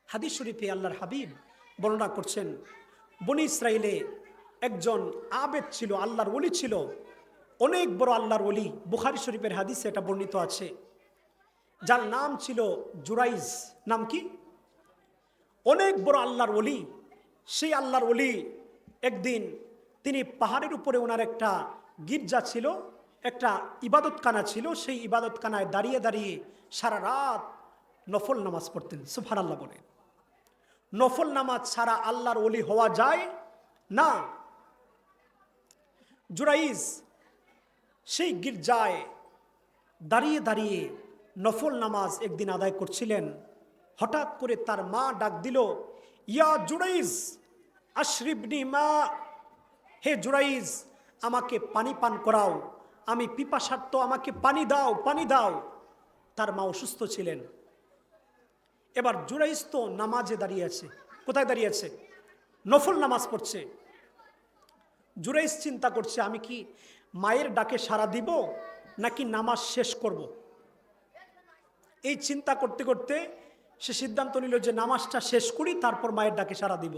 হাদিস শরীফে আল্লাহর হাবিব বর্ণনা করছেন, বনি ইসরাইলে একজন আবেদ ছিল, আল্লাহর ওলি ছিল, অনেক বড় আল্লাহর ওলি। বুখারী শরীফের হাদিসে এটা বর্ণিত আছে, যার নাম ছিল জুরাইজ। নাম কি? অনেক বড় আল্লাহর ওলি। সেই আল্লাহর ওলি একদিন তিনি পাহাড়ের উপরে ওনার একটা গির্জা ছিল, একটা ইবাদতখানা ছিল। সেই ইবাদতখানায় দাঁড়িয়ে দাঁড়িয়ে সারা রাত নফল নামাজ পড়তেন। সুবহানাল্লাহ বলে। নফল নামাজ ছাড়া আল্লাহর ওলি হওয়া যায় না। জুরাইজ সেই গির্জায় দাঁড়িয়ে দাঁড়িয়ে নফল নামাজ একদিন আদায় করছিলেন। হঠাৎ করে তার মা ডাক দিল, ইয়া জুরাইজ আশরিবনি মা, হে জুরাইজ আমাকে পানি পান করাও, আমি পিপাসার্ত, আমাকে পানি দাও, পানি দাও। তার মা অসুস্থ ছিলেন। এবার জুরাইজ তো নামাজে দাঁড়িয়ে আছে। কোথায় দাঁড়িয়ে আছে? নফল নামাজ পড়ছে। জুরাইজ চিন্তা করছে, আমি কি মায়ের ডাকে সাড়া দিব নাকি নামাজ শেষ করব। এই চিন্তা করতে করতে সে সিদ্ধান্ত নিল যে নামাজটা শেষ করি, তারপর মায়ের ডাকে সাড়া দিব।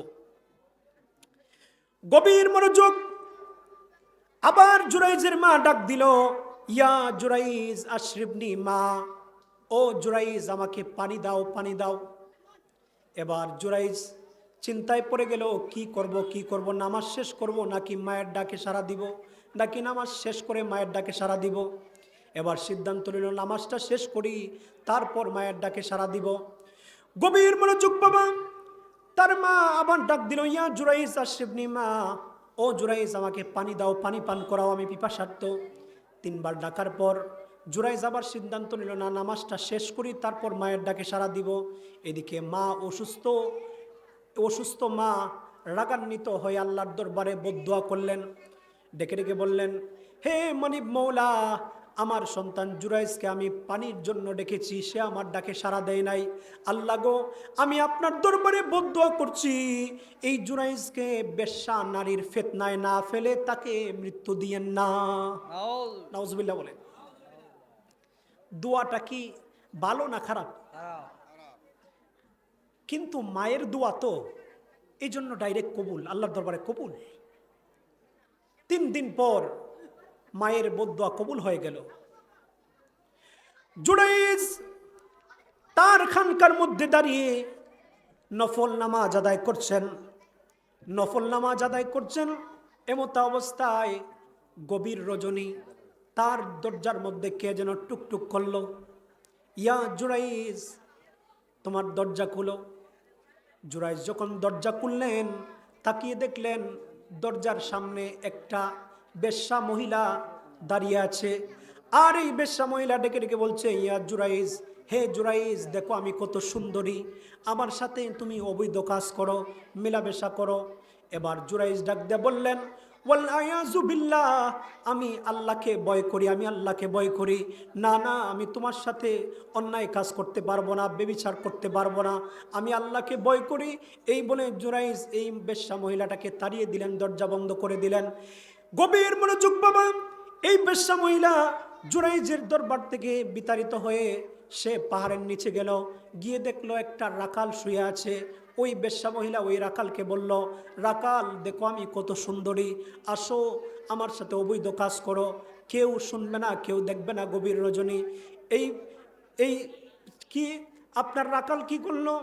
গভীর মনোযোগ। আবার জুরাইজের মা ডাক দিল, ইয়া জুরাইজ আশরিবনি মা, ও জুরাইজ আমাকে পানি দাও, পানি দাও। এবার জুরাইজ চিন্তায় পড়ে গেল, কি করব কি করব, নামাজ শেষ করব নাকি মায়ের ডাকে সাড়া দিব, নাকি নামাজ শেষ করে মায়ের ডাকে সাড়া দিব। এবার সিদ্ধান্ত নিল নামাজটা শেষ করি, তারপর মায়ের ডাকে সাড়া দিব। গভীর মনোযোগ বাবা। তার মা আবার ডাক দিল, ইয়া জুরাইজ আশরিবনি মা, ও জুরাইজ আমাকে পানি দাও, পানি পান করাও, আমি পিপাসার্ত। তিনবার ডাকার পর জুরাইজ আবার সিদ্ধান্ত নিল, না নামাজটা শেষ করি, তারপর মায়ের ডাকে সাড়া দিব। এদিকে মা অসুস্থ। অসুস্থ মা রাগান্বিত হয়ে আল্লাহর দরবারে বদদুয়া করলেন। ডেকে ডেকে বললেন, হে মনিব মৌলা, আমার সন্তান জুরাইজকে আমি পানির জন্য ডেকেছি, সে আমার ডাকে সাড়া দেয় নাই। আল্লাহ গো, আমি আপনার দরবারে বদদুয়া করছি, এই জুরাইজকে বেশ্যা নারীর ফিতনায় না ফেলে তাকে মৃত্যু দিয়েন না। নাউজুবিল্লাহ বলেন। দোয়াটা কি ভালো না খারাপ? কিন্তু মায়ের দোয়া তো, এই জন্য ডাইরেক্ট কবুল, আল্লাহর দরবারে কবুল। 3 দিন পর মায়ের বদদুয়া কবুল হয়ে গেল। জুরাইজ তার খানকার মধ্যে দাঁড়িয়ে নফল নামাজ আদায় করছেন। নফল নামাজ আদায় করছেন, এমত অবস্থায় গভীর রজনী, তার দরজার মধ্যে কে যেন টুকটুক করলো। ইয়া জুরাইজ তোমার দরজা খুলো। জুরাইজ যখন দরজা খুললেন, তাকিয়ে দেখলেন দরজার সামনে একটা বেশ্যা মহিলা দাঁড়িয়ে আছে। আর এই বেশ্যা মহিলা ডেকে ডেকে বলছে, ইয়া জুরাইজ, হে জুরাইজ, দেখো আমি কত সুন্দরী, আমার সাথে তুমি অবৈধ কাজ করো, মেলামেশা করো। এবার জুরাইজ ডাক দিয়ে বললেন, ওয়াল আয়াযু বিল্লাহ, আমি আল্লাহকে ভয় করি, আমি আল্লাহকে ভয় করি। না না, আমি তোমার সাথে অন্যায় কাজ করতে পারবো না, ব্যভিচার করতে পারবো না, আমি আল্লাহকে ভয় করি। এই বলে জুরাইজ এই বেশ্যা মহিলাটাকে তাড়িয়ে দিলেন, দরজা বন্ধ করে দিলেন। গভীর মনোযোগ বাবা। এই বেশ্যা মহিলা জুরাইজের দরবার থেকে বিতাড়িত হয়ে সে পাহাড়ের নিচে গেল, গিয়ে দেখলো একটা রাখাল শুয়ে আছে। ওই বেশ্যা মহিলা ওই রাখালকে বলল, রাখাল দেখো আমি কত সুন্দরী, আসো আমার সাথে অবৈধ কাজ করো, কেউ শুনবে না, কেউ দেখবে না। গভীর রজনী। এই এই কি আপনার রাখাল কি করলো?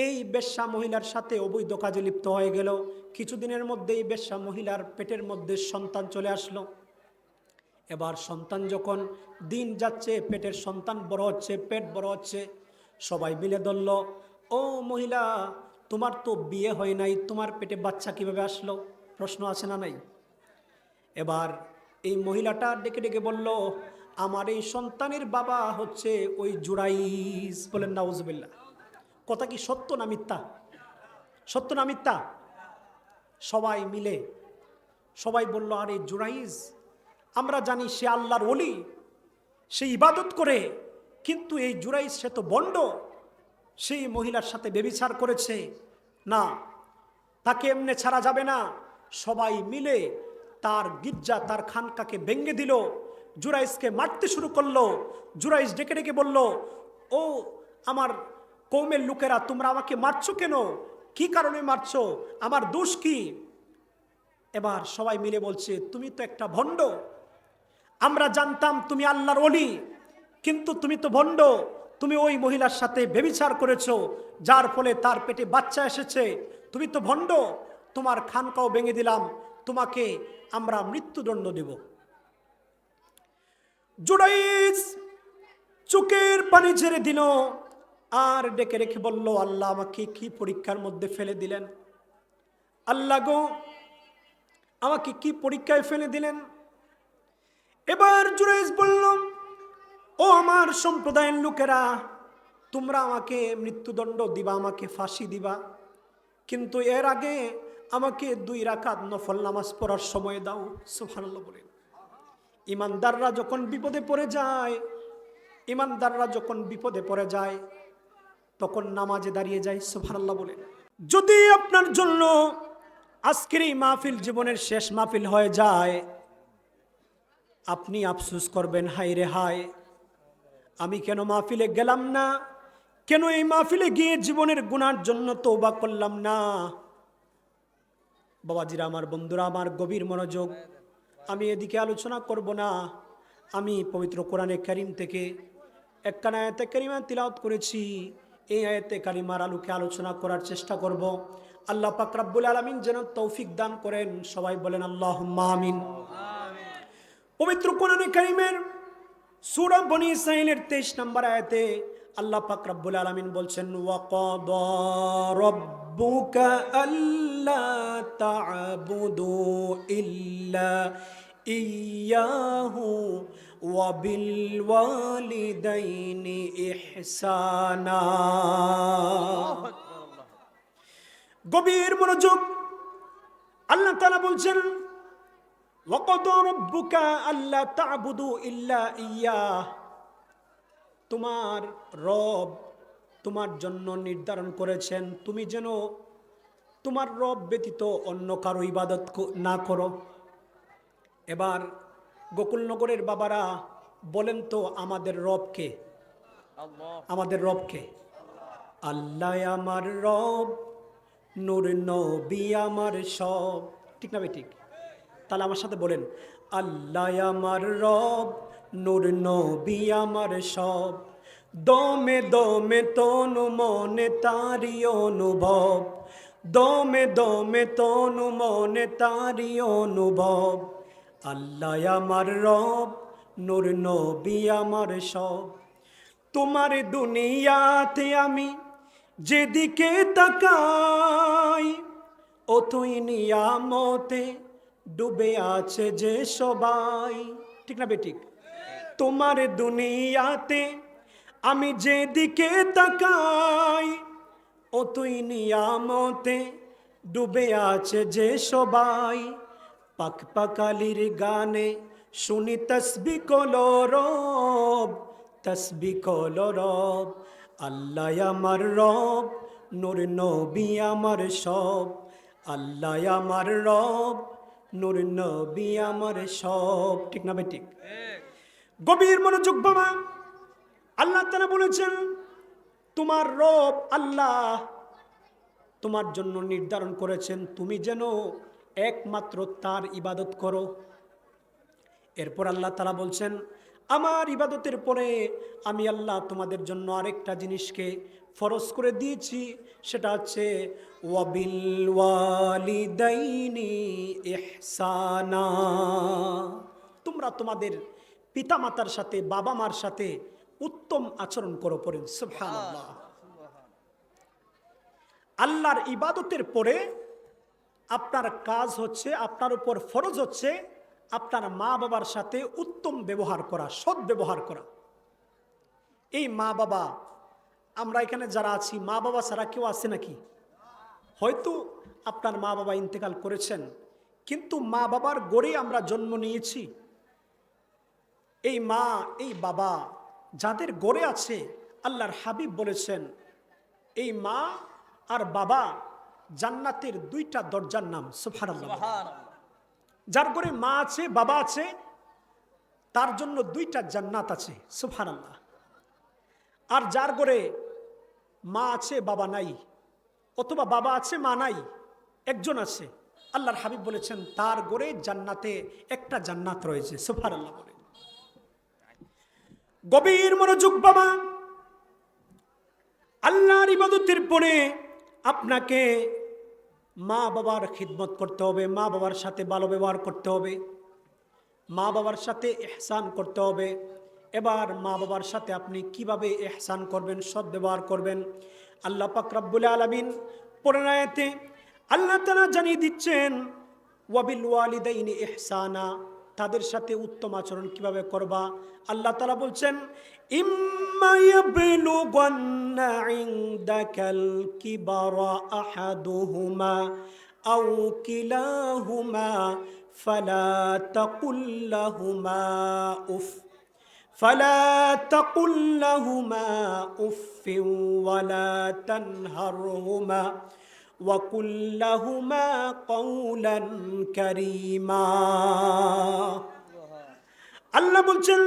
এই বেশ্যা মহিলার সাথে অবৈধ কাজে লিপ্ত হয়ে গেল। কিছুদিনের মধ্যেই বেশ্যা মহিলার পেটের মধ্যে সন্তান চলে আসলো। এবার সন্তান যখন দিন যাচ্ছে, পেটের সন্তান বড় হচ্ছে, পেট বড় হচ্ছে, সবাই মিলে ধরল, ও মহিলা, তোমার তো বিয়ে হয় নাই, তোমার পেটে বাচ্চা কিভাবে আসলো? প্রশ্ন আছে না নাই? এবার এই মহিলাটা ডেকে ডেকে বলল, আমার এই সন্তানের বাবা হচ্ছে ওই জুরাইজ। বলেন নাউজুবিল্লাহ। কথা কি সত্য না মিথ্যা? সত্য না মিথ্যা? সবাই মিলে সবাই বলল, আরে জুরাইজ, আমরা জানি সে আল্লাহর ওলি, সে ইবাদত করে, কিন্তু এই জুরাইজ সে তো ভণ্ড, সেই মহিলার সাথে ব্যভিচার করেছে, না, তাকে এমনি ছাড়া যাবে না। সবাই মিলে তার গির্জা, তার খানকাকে ভেঙে দিল, জুরাইজকে মারতে শুরু করলো। জুরাইজ ডেকে ডেকে বলল, ও আমার কওমের লোকেরা তোমরা আমাকে মারছো কেন, কি কারণে মারছো, আমার দোষ কি? এবার সবাই মিলে বলছে তুমি তো একটা ভণ্ড, আমরা জানতাম তুমি আল্লাহর ওলি, কিন্তু তুমি তো ভণ্ড, তুমি ওই মহিলার সাথে ব্যভিচার করেছো, যার ফলে তার পেটে বাচ্চা এসেছে, তুমি তো ভণ্ড, তোমার খানকাও ভেঙে দিলাম, তোমাকে আমরা মৃত্যুদণ্ড দেব। জুরাইজ চোখের পানি ছেড়ে দিল আর ডেকে রেখে বলল, আল্লাহ আমাকে কি পরীক্ষার মধ্যে ফেলে দিলেন, আল্লাহ গো আমাকে কি পরীক্ষায় ফেলে দিলেন। এবার জুরাইজ বলল, ও আমার সম্প্রদায়ের লোকেরা, তোমরা আমাকে মৃত্যুদণ্ড দিবা, আমাকে ফাঁসি দিবা, কিন্তু এর আগে আমাকে 2 রাকাত নফল নামাজ পড়ার সময় দাও। সুবহানাল্লাহ বলেন। ইমানদাররা যখন বিপদে পড়ে যায়, ইমানদাররা যখন বিপদে পড়ে যায় তখন নামাজে দাঁড়িয়ে যায়। সুবহানাল্লাহ বলেন। যদি আপনার জন্য আজকের এই মাহফিল জীবনের শেষ মাহফিল হয়ে যায়, আপনি আফসোস করবেন, হায় রে হায়, আমি কেন মাহফিলে গেলাম না, কেন এই মাহফিলে গিয়ে জীবনের গুনার জন্য তওবা করলাম না। বাবাজিরা আমার, বন্ধুরা আমার, গভীর মনোযোগ, আমি এদিকে আলোচনা করব না, আমি পবিত্র কোরআনে কারীম থেকে একখানা আয়াতে কারিমা তিলাওয়াত করেছি, এই আয়াতে কারিমার আলোকে আলোচনা করার চেষ্টা করব। আল্লাহ পাক রব্বুল আলামিন যেন তৌফিক দান করেন, সবাই বলেন আল্লাহুম্মা আমিন। পবিত্র কোরআনে কারীমের সূরা বনী ইসরাঈলের 23 নম্বর আয়াতে আল্লাহ পাক রব্বুল আলামিন বলছেন, ওয়াকাদা রাব্বুকা আল্লা তা'বুদু ইল্লা ইয়াহু ওয়া বিল ওয়ালিদাইনি ইহসানা। গভীর মনোযোগ, আল্লাহ তাআলা বলছেন, ওয়াকাদা রাব্বুকা আল্লা তা'বুদু ইল্লা ইয়াহ, তোমার রব তোমার জন্য নির্ধারণ করেছেন তুমি যেন তোমার রব ব্যতীত অন্য কারো ইবাদত না করো। এবার গোকুলনগরের বাবারা বলেন তো, আমাদের রবকে, আমাদের রবকে? আল্লাহ আমার রব, নূর নবী আমার সব, ঠিক না ভাই? ঠিক। তাহলে আমার সাথে বলেন, আল্লাহ আমার রব, নূর নবী আমার সব, দমে দমে তনু মনে তারি অনুভব, দমে দমে তনু মনে তারি অনুভব, আল্লাহ আমার রব, নূর নবী আমার সব। তোমার দুনিয়াতে আমি যেদিকে তাকাই, অথই নিয়ামতে ডুবে আছে যে সবাই, ঠিক না বেঠিক? তোমার দুনিয়াতে আমি যেদিকে তাকাই, অতই নিয়ামতে ডুবে আছে যে সবাই, পাক পাকালির গানে শুনি তসবিহ কলরব, তসবিহ কলরব, আল্লাহ আমার রব, নূর নবী আমার সব, আল্লাহ আমার রব, নূর নবী আমার সব, ঠিক না বেঠিক? গভীর মনোযোগ বাবা, আল্লাহ তাআলা বলেছেন তোমার রব আল্লাহ তোমার জন্য নির্ধারণ করেছেন তুমি যেন একমাত্র তার ইবাদত করো। এরপর আল্লাহ তাআলা বলছেন, আমার ইবাদতের পরে আমি আল্লাহ তোমাদের জন্য আরেকটা জিনিসকে ফরজ করে দিয়েছি, সেটা হচ্ছে ওয়াবিল ওয়ালিদাইনি ইহসানা, তোমরা তোমাদের পিতামাতার সাথে, বাবা মার সাথে উত্তম আচরণ করো। পড়েন সুবহানাল্লাহ। আল্লাহর ইবাদতের পরে আপনার কাজ হচ্ছে, আপনার উপর ফরজ হচ্ছে আপনার মা বাবার সাথে উত্তম ব্যবহার করা, সৎ ব্যবহার করা। এই মা বাবা, আমরা এখানে যারা আছি, মা বাবা ছাড়া কেউ আছে নাকি? হয়তো আপনার মা বাবা ইন্তেকাল করেছেন, কিন্তু মা বাবার গড়ে আমরা জন্ম নিয়েছি। এই মা, এই বাবা যাদের গড়ে আছে, আল্লাহর হাবিব বলেছেন এই মা আর বাবা জান্নাতের 2টা দরজার নাম। সুবহানাল্লাহ। যার ঘরে মা আছে, বাবা আছে, তার জন্য 2টা জান্নাত আছে। সুবহানাল্লাহ। আর যার ঘরে মা আছে বাবা নাই, অথবা বাবা আছে মা নাই, একজন আছে, আল্লাহর হাবিব বলেছেন তার গড়ে জান্নাতে একটা জান্নাত রয়েছে। সুবহানাল্লাহ বলে। গভীর মনোযোগ বাবা, আল্লাহর ইবাদতের পরে আপনাকে মা বাবার খিদমত করতে হবে, মা বাবার সাথে ভালো ব্যবহার করতে হবে, মা বাবার সাথে ইহসান করতে হবে। এবার মা বাবার সাথে আপনি কিভাবে ইহসান করবেন, সৎ ব্যবহার করবেন, আল্লাহ পাক রব্বুল আলামিন পরের আয়াতে আল্লাহ তাআলা জানিয়ে দিচ্ছেন ওয়াবিল ওয়ালিদাইনি ইহসানা, তাদের সাথে উত্তম আচরণ কিভাবে করবা। আল্লাহ তাআলা বলছেন ইম্মা ইয়াবলুগান্না ইনদাকাল কিবারা আহাদুহুমা আও কিলাহুমা ফালা তাকুল লাহুমা উফ ওয়ালা তানহারহুমা وَقُلْ لَهُمَا قَوْلًا كَرِيمًا। আল্লাহ বলছেন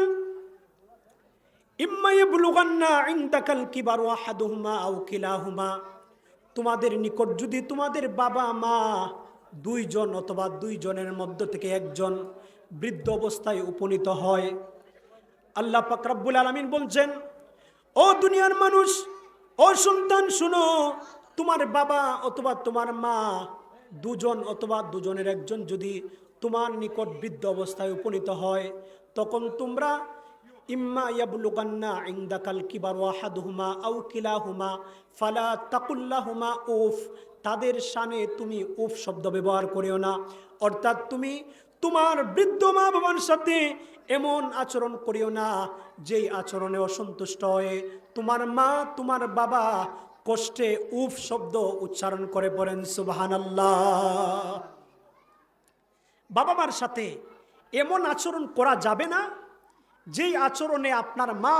ইম্মা ইয়াবলুগান্না ইনদাকাল কিবারু আহাদুহুমা আও কিলাহুমা, তোমাদের নিকট যদি তোমাদের বাবা মা দুইজন অথবা দুইজনের মধ্য থেকে একজন বৃদ্ধ অবস্থায় উপনীত হয়, আল্লাহ পাক রব্বুল আলামিন বলছেন ও দুনিয়ার মানুষ, ও সন্তান শুনো, তোমার বাবা অথবা তোমার মা দুজন অথবা দুজনের একজন যদি তোমার নিকট বৃদ্ধ অবস্থায় উপনীত হয়, তখন তোমরা ইম্মা ইয়াবলুগান্না ইনদাকাল কিবারু আহাদুহুমা আও কিলাহুমা ফালা তাকুল লাহুমা উফ, তাদের শানে তুমি উফ শব্দ ব্যবহার করিও না। অর্থাৎ তুমি তোমার বৃদ্ধ মা বাবার সাথে এমন আচরণ করিও না যেই আচরণে অসন্তুষ্ট হয়ে তোমার মা তোমার বাবা কষ্টে উফ শব্দ উচ্চারণ করে পড়েন সুবহানাল্লাহ। বাবা মার সাথে এমন আচরণ করা যাবে না যেই আচরণে আপনার মা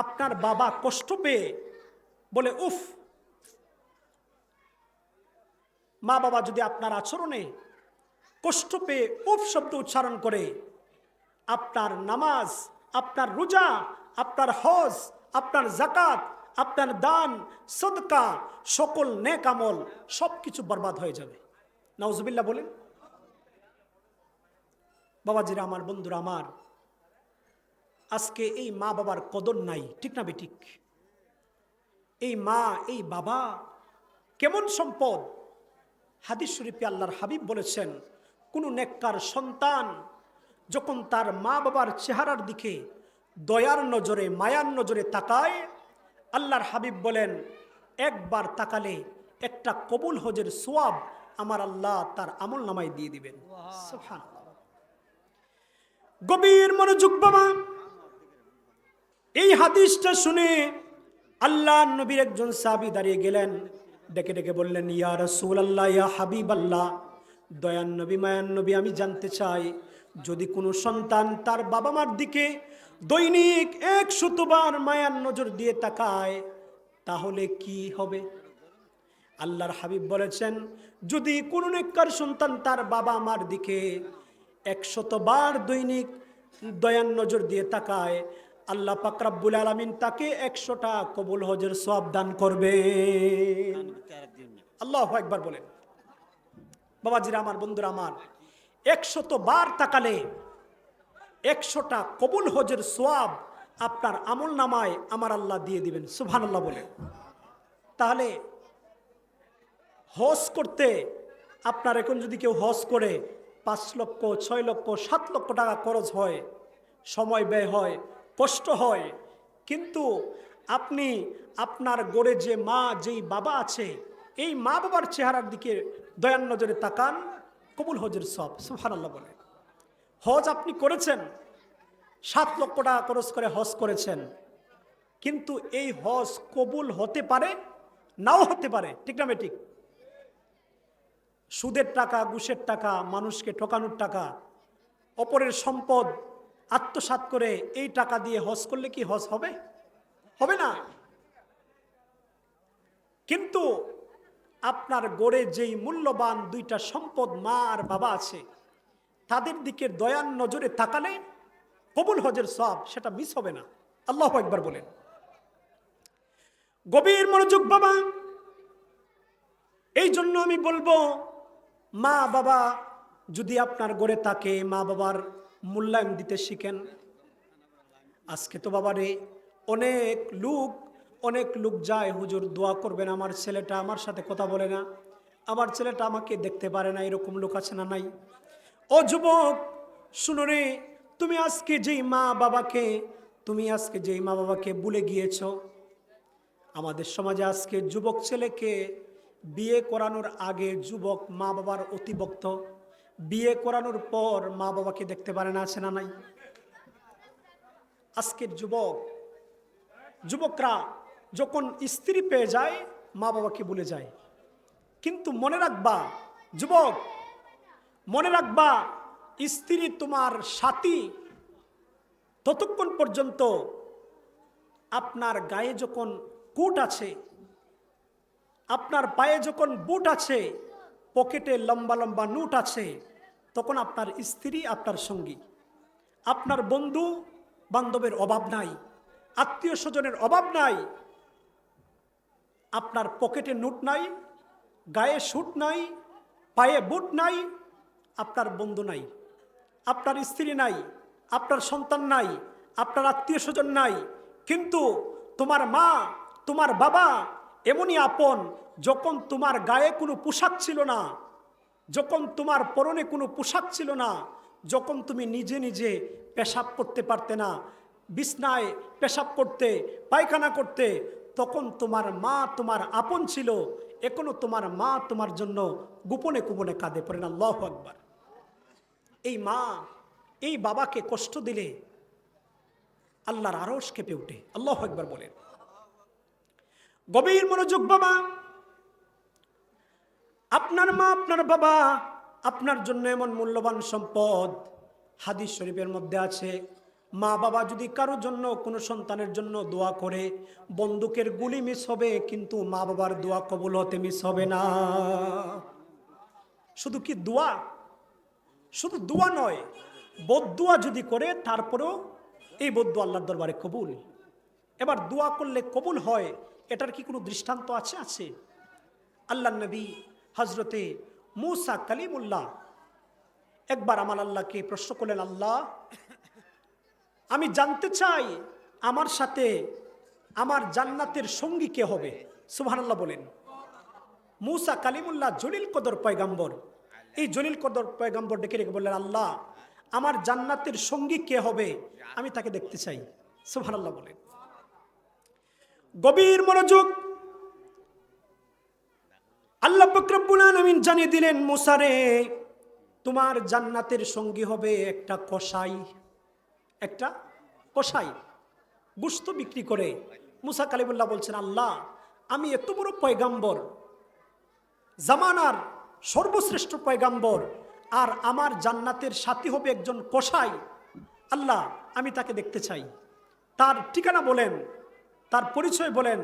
আপনার বাবা কষ্ট পেয়ে বলে উফ। মা বাবা যদি আপনার আচরণে কষ্ট পেয়ে উফ শব্দ উচ্চারণ করে, আপনার নামাজ, আপনার রোজা, আপনার হজ, আপনার যাকাত, আপনার দান, সদকা, সকল নেক আমল সবকিছু বরবাদ হয়ে যাবে। নাউজুবিল্লাহ বলেন। বাবাজিরা আমার, বন্ধুরা আমার, আজকে এই মা বাবার কদর নাই, ঠিক না বেঠিক? এই মা এই বাবা কেমন সম্পদ। হাদিস শরীফে আল্লাহর হাবিব বলেছেন কোন নেককার সন্তান যখন তার মা বাবার চেহারার দিকে দয়ার নজরে মায়ার নজরে তাকায়, আল্লাহর হাবিব বলেন একবার তাকালে একটা কবুল হজের সোয়াব আমার আল্লাহ তার আমল নামায় দিয়ে দিবেন। সুবহানাল্লাহ। গভীর মনোযোগ বাবা, এই হাদিসটা শুনে আল্লাহ নবীর একজন সাহাবী দাঁড়িয়ে গেলেন, ডেকে ডেকে বললেন ইয়া রাসূলুল্লাহ, ইয়া হাবিবাল্লাহ, দয়ান নবী মায়ান নবী, আমি জানতে চাই যদি কোনো সন্তান তার বাবা মার দিকে দৈনিক 100 বার মায়ার নজর দিয়ে তাকায় তাহলে কি হবে? আল্লাহর হাবিব বলেছেন যদি কোনো নেককার সন্তান তার বাবা মার দিকে 100 বার দৈনিক দয়ার নজর দিয়ে তাকায়, আল্লাহ পাক রব্বুল আলামিন তাকে 100টা কবুল হজের সওয়াব দান করবে। আল্লাহু আকবার বলেন। বাবাজিরা আমার, বন্ধুরা আমার, 100 বার তাকালে 100টা কবুল হজের সওয়াব আপনার আমল নামায় আমার আল্লাহ দিয়ে দিবেন। সুবহানাল্লাহ বলেন। তাহলে হজ করতে আপনার এখন যদি কেউ হজ করে 5 লক্ষ 6 লক্ষ 7 লক্ষ টাকা খরচ হয়, সময় ব্যয় হয়, কষ্ট হয়, কিন্তু আপনি আপনার গড়ে যে মা যেই বাবা আছে এই মা বাবার চেহারার দিকে দয়ার নজরে তাকান, কবুল হজের সওয়াব। সুবহানাল্লাহ বলেন। হজ আপনি করেছেন, 7 লক্ষ টাকা খরচ করে হজ করেছেন, কিন্তু এই হজ কবুল হতে পারে নাও হতে পারে, ঠিক না ঠিক? সুদের টাকা, ঘুষের টাকা, মানুষকে ঠকানোর টাকা, অপরের সম্পদ আত্মসাৎ করে এই টাকা দিয়ে হজ করলে কি হজ হবে? হবে না। কিন্তু আপনার গড়ে যেই মূল্যবান 2টা সম্পদ মা আর বাবা আছে তাদের দিকে দয়ার নজরে তাকালে কবুল হজের সওয়াব সেটা মিস হবে না। আল্লাহু আকবার বলেন। গভীর মনোযোগ বাবা। এই জন্য আমি বলবো, মা বাবা যদি আপনার ঘরে থাকে, মা বাবার মূল্যায়ন দিতে শিখেন। আজকে তো বাবারে অনেক লোক যায়, হুজুর দোয়া করবেন, আমার ছেলেটা আমার সাথে কথা বলে না, আমার ছেলেটা আমাকে দেখতে পারে না, এরকম লোক আছে না নাই? ও যুবক শুনো রে, তুমি আজকে যেই মা বাবাকে ভুলে গিয়েছ। আমাদের সমাজে আজকে যুবক ছেলেকে বিয়ে করানোর আগে যুবক মা বাবার অতিভক্ত, বিয়ে করানোর পর মা বাবাকে দেখতে পারে না, আছে না নাই? আজকের যুবকরা যখন স্ত্রী পেয়ে যায় মা বাবাকে ভুলে যায়। কিন্তু মনে রাখবা যুবক, মনে রাখবা, স্ত্রী তোমার সাথী ততক্ষণ পর্যন্ত আপনার গায়ে যখন কোট আছে, আপনার পায়ে যখন বুট আছে, পকেটে লম্বা লম্বা নোট আছে, তখন আপনার স্ত্রী আপনার সঙ্গী। আপনার বন্ধু বান্ধবের অভাব নাই, আত্মীয় স্বজনের অভাব নাই। আপনার পকেটে নোট নাই, গায়ে স্যুট নাই, পায়ে বুট নাই, আপনার বন্ধু নাই, আপনার স্ত্রী নাই, আপনার সন্তান নাই, আপনার আত্মীয় স্বজন নাই। কিন্তু তোমার মা, তোমার বাবা এমনই আপন, যখন তোমার গায়ে কোনো পোশাক ছিল না, যখন তোমার পরনে কোনো পোশাক ছিল না, যখন তুমি নিজে নিজে পেশাব করতে পারতে না, বিছনায় পেশাব করতে, পায়খানা করতে, তখন তোমার মা তোমার আপন ছিল। এখনো তোমার মা তোমার জন্য গোপনে গোপনে কাঁদে, পড়েন আল্লাহু আকবার। এই মা এই বাবাকে কষ্ট দিলে আল্লাহর আরশ কেঁপে ওঠে। আল্লাহু আকবার বলেন। গভীর মনোযোগ বাবা, আপনার মা আপনার বাবা আপনার জন্য এমন মূল্যবান সম্পদ। হাদিস শরীফের মধ্যে আছে, মা বাবা যদি কারো জন্য, কোনো সন্তানের জন্য দোয়া করে, বন্দুকের গুলি মিস হবে, কিন্তু মা বাবার দোয়া কবুল হতে মিস হবে না। শুধু কি দোয়া, শুধু দোয়া নয়, বদদুয়া যদি করে তারপরেও এই বদদুয়া আল্লাহর দরবারে কবুল। এবার দোয়া করলে কবুল হয়, এটার কি কোনো দৃষ্টান্ত আছে? আছে। আল্লাহ নবী হজরতে মুসা কালিমুল্লাহ একবার আমার আল্লাহকে প্রশ্ন করলেন, আল্লাহ আমি জানতে চাই আমার সাথে আমার জান্নাতের সঙ্গী কে হবে। সুবহানাল্লাহ বলেন। মুসা কালিমুল্লাহ জলিল কদর পয়গম্বর, এই জলিল কদর পয়গম্বর ডেকে রেখে বললেন, আল্লাহ আমার জান্নাতের সঙ্গী কে হবে, আমি তাকে দেখতে চাই। সুবহানাল্লাহ বলেন। গভীর মনোযোগ। আল্লাহ পাক রব্বুল আলামিন জানিয়ে দিলেন, মুসা রে, তোমার জান্নাতের সঙ্গী হবে একটা কসাই, একটা কসাই গোশত বিক্রি করে। মুসা কালিমুল্লাহ বলছেন, আল্লাহ আমি এত বড় পয়গাম্বর, জামানার সর্বশ্রেষ্ঠ পয়গাম্বর, আর আমার জান্নাতের সাথী হবে একজন কসাই। আল্লাহ আমি তাকে দেখতে চাই, তার ঠিকানা বলেন, তার পরিচয় বলেন।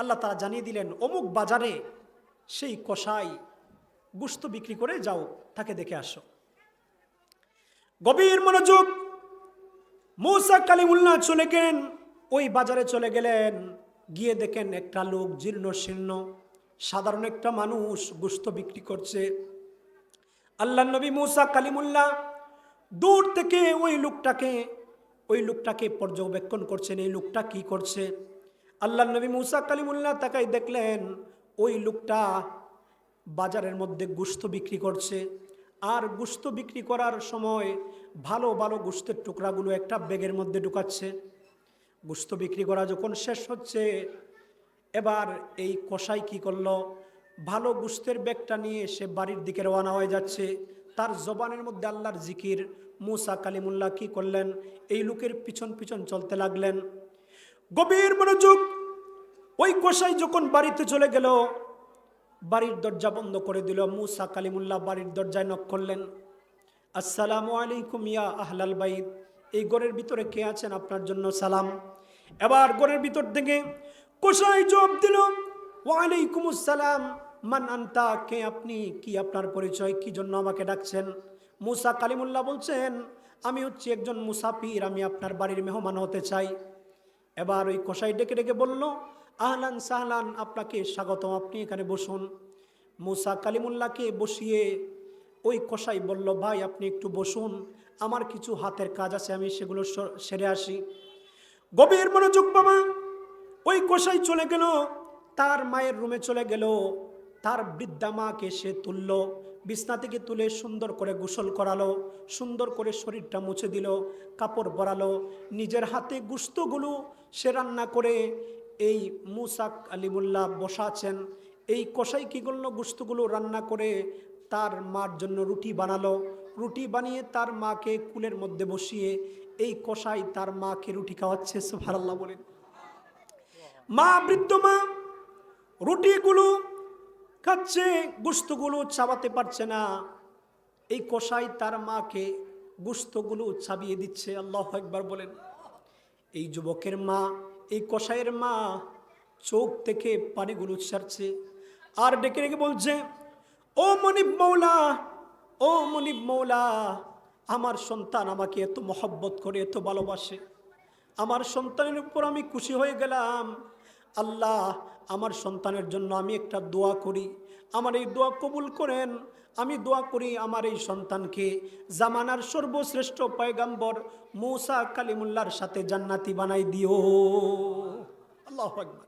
আল্লাহ তারা জানিয়ে দিলেন, অমুক বাজারে সেই কসাই গোশত বিক্রি করে, যাও তাকে দেখে আসো। গভীর মনোযোগ। মুসা কালিমুল্লাহ চলে গেলেন, ওই বাজারে চলে গেলেন, গিয়ে দেখেন একটা লোক জীর্ণ শীর্ণ, সাধারণ একটা মানুষ গোশত বিক্রি করছে। আল্লাহ নবী মুসা কালিমুল্লাহ দূর থেকে ওই লোকটাকে পর্যবেক্ষণ করছেন, এই লোকটা কি করছে। আল্লাহ নবী মুসা কালিমুল্লাহ তাকাই দেখলেন, ওই লোকটা বাজারের মধ্যে গোশত বিক্রি করছে, আর গোশত বিক্রি করার সময় ভালো ভালো গোশতের টুকরাগুলো একটা ব্যাগের মধ্যে ঢুকাচ্ছে। গোশত বিক্রি করা যখন শেষ হচ্ছে, এবার এই কসাই কি করলো, ভালো গোশতের ব্যাগটা নিয়ে সে বাড়ির দিকে রওনা হয়ে যাচ্ছে। তার জবানের মধ্যে আল্লাহর জিকির। মুসা কালিমুল্লাহ কি করলেন, এই লোকের পিছন পিছন চলতে লাগলেন। গভীর মনোযোগ। ওই কসাই যখন বাড়িতে চলে গেল, বাড়ির দরজা বন্ধ করে দিল। মুসা কালিমুল্লাহ বাড়ির দরজায় নক করলেন, আসসালামু আলাইকুম ইয়া আহলাল বাইত, এই ঘরের ভিতরে কে আছেন, আপনার জন্য সালাম। এবার ঘরের ভিতর থেকে কসাই জবাব দিল, ওয়ালাইকুম আসসালাম, মান আনতা, কে আপনি, কি আপনার পরিচয়, কি জন্য আমাকে ডাকছেন। মুসা কালিমুল্লাহ বলছেন, আমি হচ্ছি একজন মুসাফির, আমি আপনার বাড়ির মেহমান হতে চাই। এবার ওই কসাই ডেকে ডেকে বলল, আহলান সাহলান, আপনাকে স্বাগতম, আপনি এখানে বসুন। মুসা কালিমুল্লাহকে বসিয়ে ওই কসাই বলল, ভাই আপনি একটু বসুন, আমার কিছু হাতের কাজ আছে, আমি সেগুলো সেরে আসি। গভীর মনোযোগ বাবা, ওই কসাই চলে গেল, তার মায়ের রুমে চলে গেল, তার বৃদ্ধা মাকে সে তুলল, বিছনা থেকে তুলে সুন্দর করে গোসল করালো, সুন্দর করে শরীরটা মুছে দিল, কাপড় পরালো, নিজের হাতে গোশতগুলো সে রান্না করে এই মুসা কালিমুল্লাহ বসা আছেন, এই কসাই কি করল, গোশতগুলো রান্না করে তার মার জন্য রুটি বানালো, রুটি বানিয়ে তার মাকে কুলের মধ্যে বসিয়ে এই কসাই তার মাকে রুটি খাওয়াচ্ছে। সুবহানাল্লাহ বলেন। মা, বৃদ্ধ মা রুটিগুলো খাচ্ছে, গোশতগুলো চাবাতে পারছে না, এই কসাই তার মাকে গোশতগুলো চাবিয়ে দিচ্ছে। আল্লাহু আকবার বলেন। এই যুবকের মা, এই কসাইয়ের মা চোখ থেকে পানিগুলো ছাড়ছে, আর ডেকে ডেকে বলছে, ও মনিব মৌলা, ও মনিব মৌলা, আমার সন্তান আমাকে এত মহব্বত করে, এত ভালোবাসে, আমার সন্তানের উপর আমি খুশি হয়ে গেলাম। আল্লাহ, আমার সন্তানের জন্য আমি একটা দোয়া করি, আমার এই দোয়া কবুল করেন। আমি দোয়া করি আমার এই সন্তানকে জামানার সর্বশ্রেষ্ঠ পয়গম্বর মুসা কালিমুল্লাহর সাথে জান্নাতি বানাই দিও। আল্লাহু আকবার।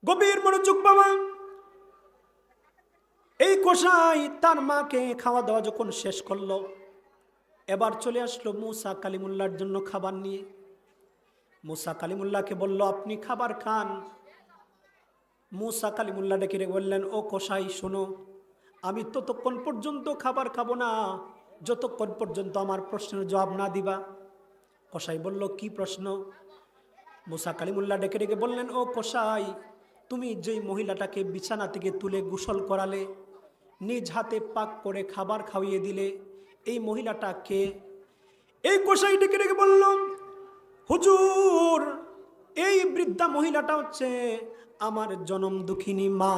গভীর মনোযোগ বাবা, এই কসাই তার মাকে খাওয়া দাওয়া যখন শেষ করলো, এবার চলে আসলো মুসা কালিমুল্লাহর জন্য খাবার নিয়ে। মুসা কালিমুল্লাহকে বলল, আপনি খাবার খান। মুসা কালিমুল্লাহ ডেকে বললেন, ও কসাই শোনো, আমি ততক্ষণ পর্যন্ত খাবার খাবো না যতক্ষণ পর্যন্ত আমার প্রশ্নের জবাব না দিবা। কসাই বলল, কি প্রশ্ন? মুসা কালিমুল্লাহ ডেকে ডেকে বললেন, ও কসাই, তুমি যেই মহিলাটাকে বিছানা থেকে তুলে গোসল করালে, নিজ হাতে পাক করে খাবার খাইয়ে দিলে, এই মহিলাটা কে? এই কসাই ডেকে ডেকে বলল, হুজুর, এই বৃদ্ধা মহিলাটা হচ্ছে আমার জনম দুঃখিনী মা।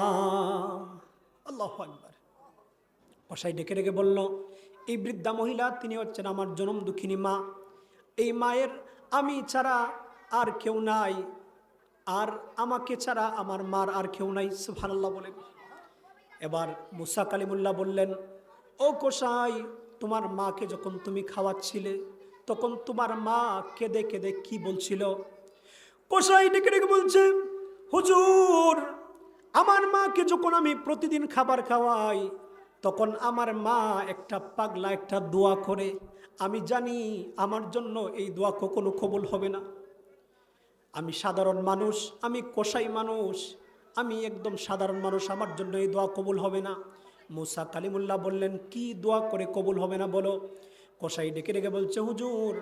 আল্লাহু আকবার। কসাই ডেকে ডেকে বলল, এই বৃদ্ধা মহিলা তিনি হচ্ছেন আমার জনম দুঃখিনী মা, এই মায়ের আমি ছাড়া আর কেউ নাই, আর আমাকে ছাড়া আমার মার আর কেউ নাই। সুবহানাল্লাহ বলেন। এবার মুসা কালিমুল্লাহ বললেন, ও কসাই, তোমার মাকে যখন তুমি খাওয়াচ্ছিলে তখন তোমার মা কেঁদে কেঁদে কি বলছিল? কসাই ডেকে ডেকে বলছে, হুজুর, আমার মাকে যখন আমি প্রতিদিন খাবার খাওয়াই তখন আমার মা একটা পাগলা একটা দোয়া করে, আমি জানি আমার জন্য এই দোয়া কখনো কবুল হবে না। আমি সাধারণ মানুষ, আমি কসাই মানুষ, আমি একদম সাধারণ মানুষ, আমার জন্য এই দোয়া কবুল হবে না। মুসা কালিমুল্লাহ বললেন, কি দোয়া করে কবুল হবে না বলো? কসাই ডেকে ডেকে বলছে, হুজুর,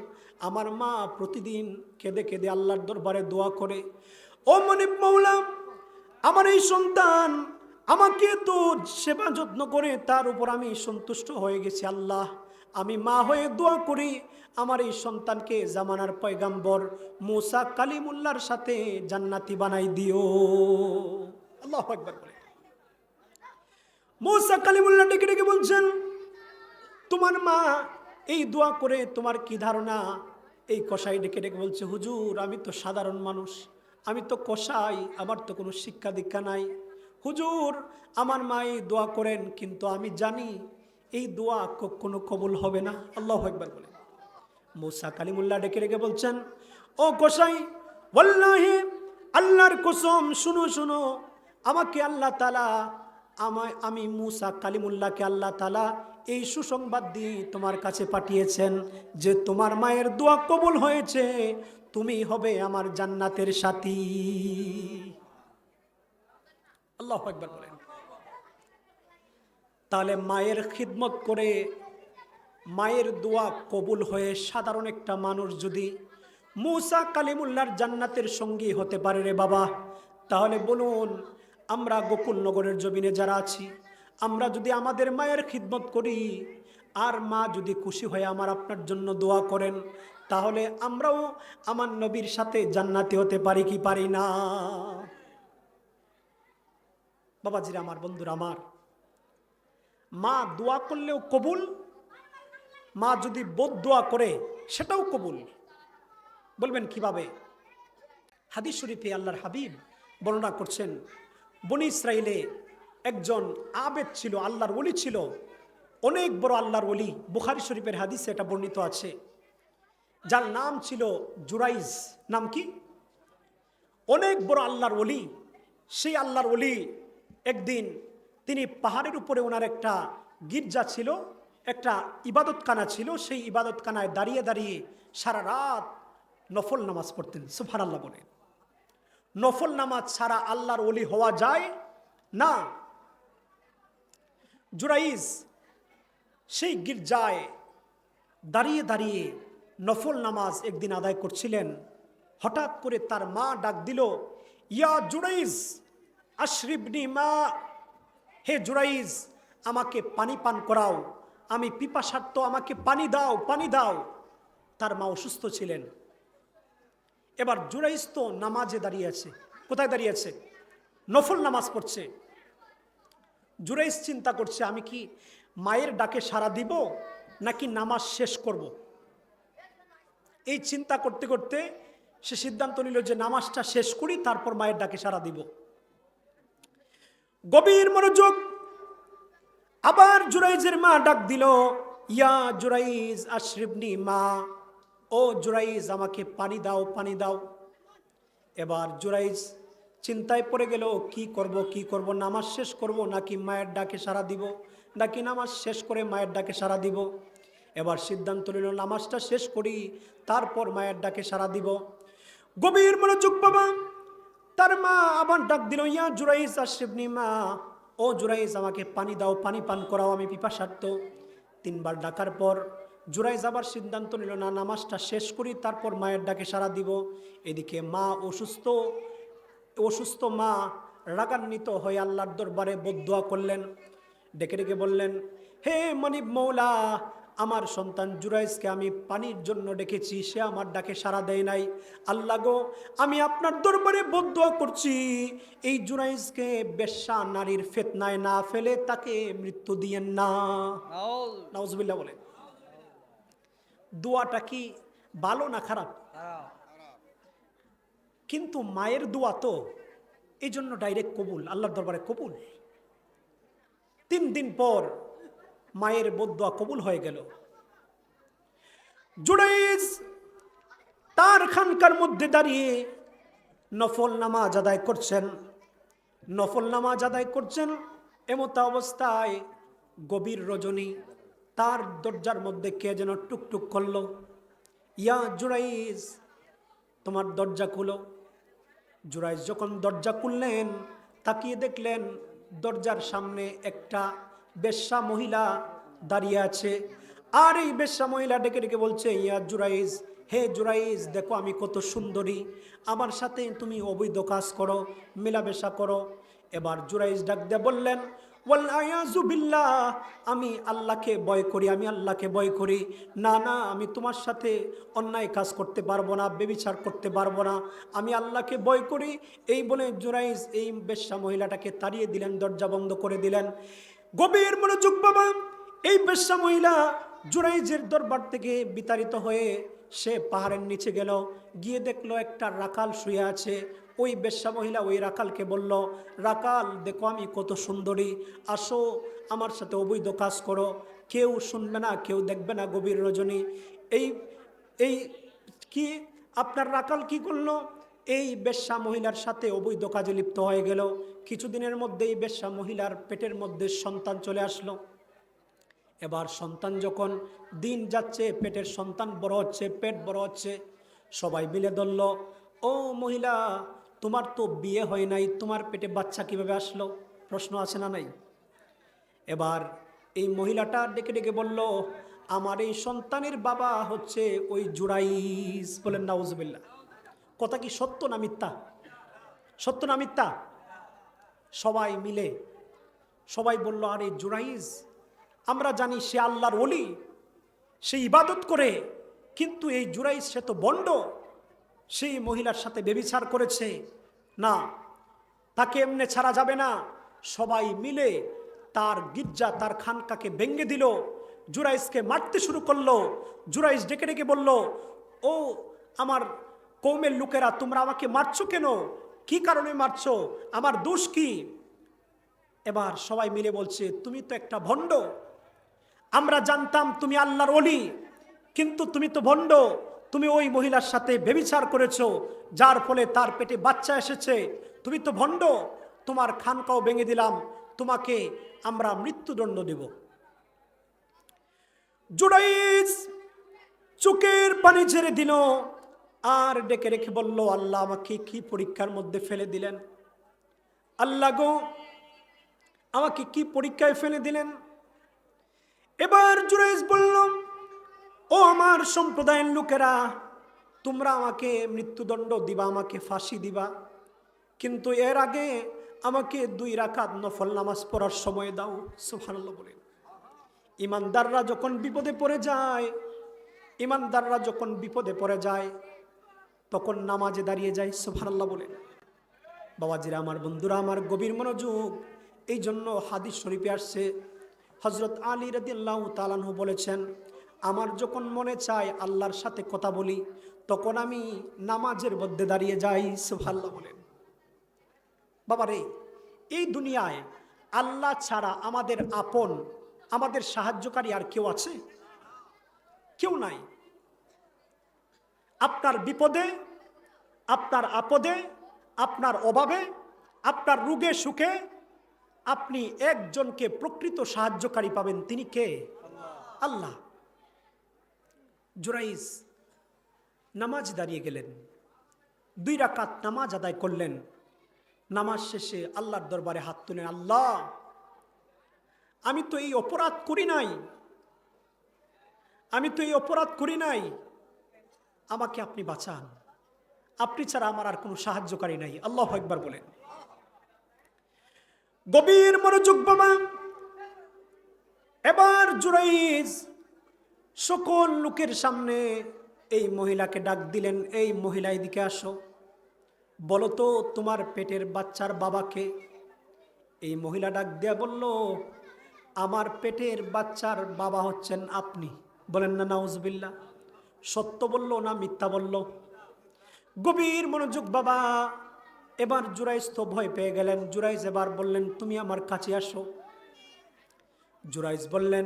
আমার মা প্রতিদিন কেঁদে কেঁদে আল্লাহর দরবারে দোয়া করে, ও মনিব মৌলা, আমার এই সন্তান আমাকে তো সেবা যত্ন করে তার উপর আমি সন্তুষ্ট হয়ে গেছি। আল্লাহ, আমি মা হয়ে দোয়া করি আমার এই সন্তানকে জামানার পয়গাম্বর মুসা কালিমুল্লাহর সাথে জান্নাতি বানাই দিও। আল্লাহু আকবার বলে। মুসা কালিমুল্লাহ ডেকে ডেকে বলছেন, তোমার মা এই দোয়া করে তোমার কি ধারণা? এই কসাই ডেকে ডেকে বলছে, হুজুর, আমি তো সাধারণ মানুষ, আমি তো কসাই, আমার তো কোনো শিক্ষা দীক্ষা নাই। হুজুর, আমার মা এই দোয়া করেন, কিন্তু আমি জানি এই দোয়া কখনো কবুল হবে না। আল্লাহু আকবার বলে। মুসা কালিমুল্লাহ ডেকে ডেকে বলছেন, ও কসাই, ওয়াল্লাহি, আল্লাহর কসম, শুনো শুনো, আমাকে আল্লাহ তাআলা, আমি মুসা কালিমুল্লাহকে আল্লাহ তাআলা এই সুসংবাদ দিয়ে তোমার কাছে পাঠিয়েছেন যে তোমার মায়ের দোয়া কবুল হয়েছে, তুমি হবে আমার জান্নাতের সাথী। আল্লাহু আকবার বলেন। তাহলে মায়ের খিদমত করে মায়ের দোয়া কবুল হয়ে সাধারণ একটা মানুষ যদি মুসা কালিমুল্লাহর জান্নাতের সঙ্গী হতে পারে রে বাবা, তাহলে বলুন, আমরা গোকুলনগরের জমিনে যারা আছি, আমরা যদি আমাদের মায়ের খিদমত করি আর মা যদি খুশি হয়ে আমার আপনার জন্য দোয়া করেন, তাহলে আমরাও আমার নবীর সাথে জান্নাতি হতে পারি কি পারি না? বাবাজিরা আমার, বন্ধুরা আমার, মা দোয়া করলেও কবুল, মা যদি বদদোয়া করে সেটাও কবুল। বলবেন কিভাবে? হাদিস শরীফে আল্লাহর হাবিব বর্ণনা করছেন, বনি ইসরাইলে একজন আবেদ ছিল, আল্লাহর ওলি ছিল, অনেক বড় আল্লাহর ওলি। বুখারী শরীফের হাদিসে এটা বর্ণিত আছে, যার নাম ছিল জুরাইজ। নাম কি? অনেক বড় আল্লাহর ওলি। সেই আল্লাহর ওলি একদিন তিনি পাহাড়ের উপরে ওনার একটা গির্জা ছিল, একটা ইবাদতখানা ছিল। সেই ইবাদতখানায় দাঁড়িয়ে দাঁড়িয়ে সারা রাত নফল নামাজ পড়তেন। সুবহানাল্লাহ বলেন। নফল নামাজ ছাড়া আল্লাহর ওলি হওয়া যায় না। জুরাইজ সেই গির্জায় দাঁড়িয়ে দাঁড়িয়ে নফল নামাজ একদিন আদায় করছিলেন। হঠাৎ করে তার মা ডাক দিল, ইয়া জুরাইজ আশরিবনি মা, হে জুরাইজ আমাকে পানি পান করাও, আমি পিপাসার্ত, আমাকে পানি দাও, পানি দাও। তার মা অসুস্থ ছিলেন। এবার জুরাইজ তো নামাজে দাঁড়িয়ে আছে। কোথায় দাঁড়িয়ে আছে? নফল নামাজ পড়ছে। জুরাইজ চিন্তা করছে, আমি কি মায়ের ডাকে সাড়া দিব নাকি নামাজ শেষ করব। এই চিন্তা করতে করতে সে সিদ্ধান্ত নিল যে নামাজটা শেষ করি, তারপর মায়ের ডাকে সাড়া দিব। গভীর মনোযোগ। আবার জুরাইজের মা ডাক দিল, ইয়া জুরাইজ আশরিবনি মা, ও জুরাইজ আমাকে পানি দাও, পানি দাও। এবার জুরাইজ চিন্তায় পড়ে গেল, কি করব কি করব, নামাজ শেষ করব নাকি মায়ের ডাকে সাড়া দিব, নাকি নামাজ শেষ করে মায়ের ডাকে সাড়া দিব। এবার সিদ্ধান্ত নিল নামাজটা শেষ করি, তারপর মায়ের ডাকে সাড়া দিব। গভীর মনোযোগ বাবা। তার মা আবার ডাক দিল, ইয়া জুরাইজ আশরিবনি মা, ও জুরাইজ আমাকে পানি দাও, পানি পান করাও, আমি পিপাসার্ত। 3 বার ডাকার পর জুরাইজ আবার সিদ্ধান্ত নিল, না নামাজটা শেষ করি, তারপর মায়ের ডাকে সাড়া দিব। এদিকে মা অসুস্থ। অসুস্থ মা রাগান্বিত হয়ে আল্লাহর দরবারে বদদুয়া করলেন। ডেকে ডেকে বললেন, হে মনিব মৌলা, আমার সন্তান জুরাইজকে আমি পানির জন্য ডেকেছি, সে আমার ডাকে সাড়া দেয় নাই। আল্লাহ গো, আমি আপনার দরবারে বদদুয়া করছি, এই জুরাইজকে বেশ্যা নারীর ফিতনায় না ফেলে তাকে মৃত্যু দিয়েন না। নাউজুবিল্লাহ বলেন। দোয়াটা কি ভালো না খারাপ? কিন্তু মায়ের দোয়া তো, এই জন্য ডাইরেক্ট কবুল, আল্লাহর দরবারে কবুল। 3 দিন পর মায়ের বদদুয়া কবুল হয়ে গেল। জুরাইজ তার খানকার মধ্যে দাঁড়িয়ে নফল নামাজ আদায় করছেন। নফল নামাজ আদায় করছেন, এমত অবস্থায় গভীর রজনী, তার দরজার মধ্যে কে যেন টুকটুক করলো। ইয়া জুরাইজ, তোমার দরজা খুলো। জুরাইজ যখন দরজা খুললেন, তাকিয়ে দেখলেন দরজার সামনে একটা বেশ্যা মহিলা দাঁড়িয়ে আছে। আর এই বেশ্যা মহিলা ডেকে ডেকে বলছে, ইয়া জুরাইজ, হে জুরাইজ, দেখো আমি কত সুন্দরী, আমার সাথে তুমি অবৈধ কাজ করো, মেলামেশা করো। এবার জুরাইজ ডাক দিয়ে বললেন, ওয়াল আয়াযু বিল্লাহ, আমি আল্লাহকে ভয় করি, আমি আল্লাহকে ভয় করি। না না, আমি তোমার সাথে অন্যায় কাজ করতে পারবো না, ব্যভিচার করতে পারবো না, আমি আল্লাহকে ভয় করি। এই বলে জুরাইজ এই বেশ্যা মহিলাটাকে তাড়িয়ে দিলেন, দরজা বন্ধ করে দিলেন। গভীর মনোযোগ বাবা। এই বেশ্যা মহিলা জুরাইজের দরবার থেকে বিতাড়িত হয়ে সে পাহাড়ের নিচে গেল, গিয়ে দেখলো একটা রাখাল শুয়ে আছে। ওই বেশ্যা মহিলা ওই রাখালকে বলল, রাখাল দেখো আমি কত সুন্দরী, আসো আমার সাথে অবৈধ কাজ করো, কেউ শুনবে না, কেউ দেখবে না। গভীর রজনী। এই এই কি আপনার রাখাল কি করলো? এই বেশ্যা মহিলার সাথে অবৈধ কাজে লিপ্ত হয়ে গেল। কিছুদিনের মধ্যেই বেশ্যা মহিলার পেটের মধ্যে সন্তান চলে আসলো। এবার সন্তান যখন দিন যাচ্ছে, পেটের সন্তান বড় হচ্ছে, পেট বড় হচ্ছে, সবাই মিলে ধরল, ও মহিলা, তোমার তো বিয়ে হয় নাই, তোমার পেটে বাচ্চা কিভাবে আসলো? প্রশ্ন আছে না নাই? এবার এই মহিলাটা ডেকে ডেকে বলল, আমার এই সন্তানের বাবা হচ্ছে ওই জুরাইজ। বলেন নাউজুবিল্লাহ। কথা কি সত্য না মিথ্যা? সত্য না মিথ্যা? সবাই মিলে সবাই বলল, আরে জুরাইজ, আমরা জানি সে আল্লাহর ওলি, সে ইবাদত করে, কিন্তু এই জুরাইজ সে তো ভণ্ড, সেই মহিলার সাথে ব্যভিচার করেছে, না, তাকে এমনি ছাড়া যাবে না। সবাই মিলে তার গির্জা, তার খানকাকে ভেঙে দিল, জুরাইজকে মারতে শুরু করলো। জুরাইজ ডেকে ডেকে বলল, ও আমার কওমের লোকেরা, তোমরা আমাকে মারছো কেন? কি কারণে মারছো, আমার দোষ কি? এবার সবাই মিলে বলছে, তুমি তো একটা ভণ্ড, আমরা জানতাম তুমি আল্লাহর ওলি, কিন্তু তুমি তো ভণ্ড, তুমি ওই মহিলার সাথে ব্যভিচার করেছো, যার ফলে তার পেটে বাচ্চা এসেছে, তুমি তো ভণ্ড, তোমার খানকাও ভেঙে দিলাম, তোমাকে আমরা মৃত্যুদণ্ড দেব। জুরাইজ চোখের পানি ঝেড়ে দিল আর ডেকে রেখে বলল, আল্লাহ আমাকে কি পরীক্ষার মধ্যে ফেলে দিলেন, আল্লাহ গো আমাকে কি পরীক্ষায় ফেলে দিলেন। এবার জুরাইজ বলল, ও আমার সম্প্রদায়ের লোকেরা, তোমরা আমাকে মৃত্যুদণ্ড দিবা, আমাকে ফাঁসি দিবা, কিন্তু এর আগে আমাকে 2 রাকাত নফল নামাজ পড়ার সময় দাও। সুবহানাল্লাহ বলেন। ইমানদাররা যখন বিপদে পড়ে যায়, ইমানদাররা যখন বিপদে পড়ে যায় তখন নামাজে দাঁড়িয়ে যায়। সুবহানাল্লাহ বলেন। বাবাজিরা আমার, বন্ধুরা আমার, গভীর মনোযোগ। এই জন্য হাদিস শরীফে আসছে, হযরত আলী রাদিয়াল্লাহু তাআলা আনহু বলেছেন, আমার যখন মনে চায় আল্লাহর সাথে কথা বলি, তখন আমি নামাজের মধ্যে দাঁড়িয়ে যাই। সুবহানাল্লাহ বলেন। বাবারে, এই দুনিয়ায় আল্লাহ ছাড়া আমাদের আপন, আমাদের সাহায্যকারী আর কেউ আছে? কেউ নাই। আপনার বিপদে, আপনার আপদে, আপনার অভাবে, আপনার রোগে সুখে আপনি একজনকে প্রকৃত সাহায্যকারী পাবেন, তিনি কে? আল্লাহ। জুরাইজ নামাজ দাঁড়িয়ে গেলেন, 2 রাকাত নামাজ আদায় করলেন। নামাজ শেষে আল্লাহর দরবারে হাত তুলেন, আল্লাহ আমি তো এই অপরাধ করি নাই, আমি তো এই অপরাধ করি নাই, আমাকে আপনি বাঁচান, আপনি ছাড়া আমার আর কোনো সাহায্যকারী নাই। আল্লাহু আকবার বলেন। গভীর মনোযোগ বাবা। এবার জুরাইজ সকল লোকের সামনে এই মহিলাকে ডাক দিলেন, এই মহিলা এদিকে আসো, বলো তো তোমার পেটের বাচ্চার বাবাকে? এই মহিলা ডাক দিয়া বলল, আমার পেটের বাচ্চার বাবা হচ্ছেন আপনি। বলেন না নাউজুবিল্লাহ। সত্য বলল না মিথ্যা বলল? গভীর মনোযোগ বাবা। এবার জুরাইজ তো ভয় পেয়ে গেলেন। জুরাইজ এবার বললেন, তুমি আমার কাছে আসো। জুরাইজ বললেন,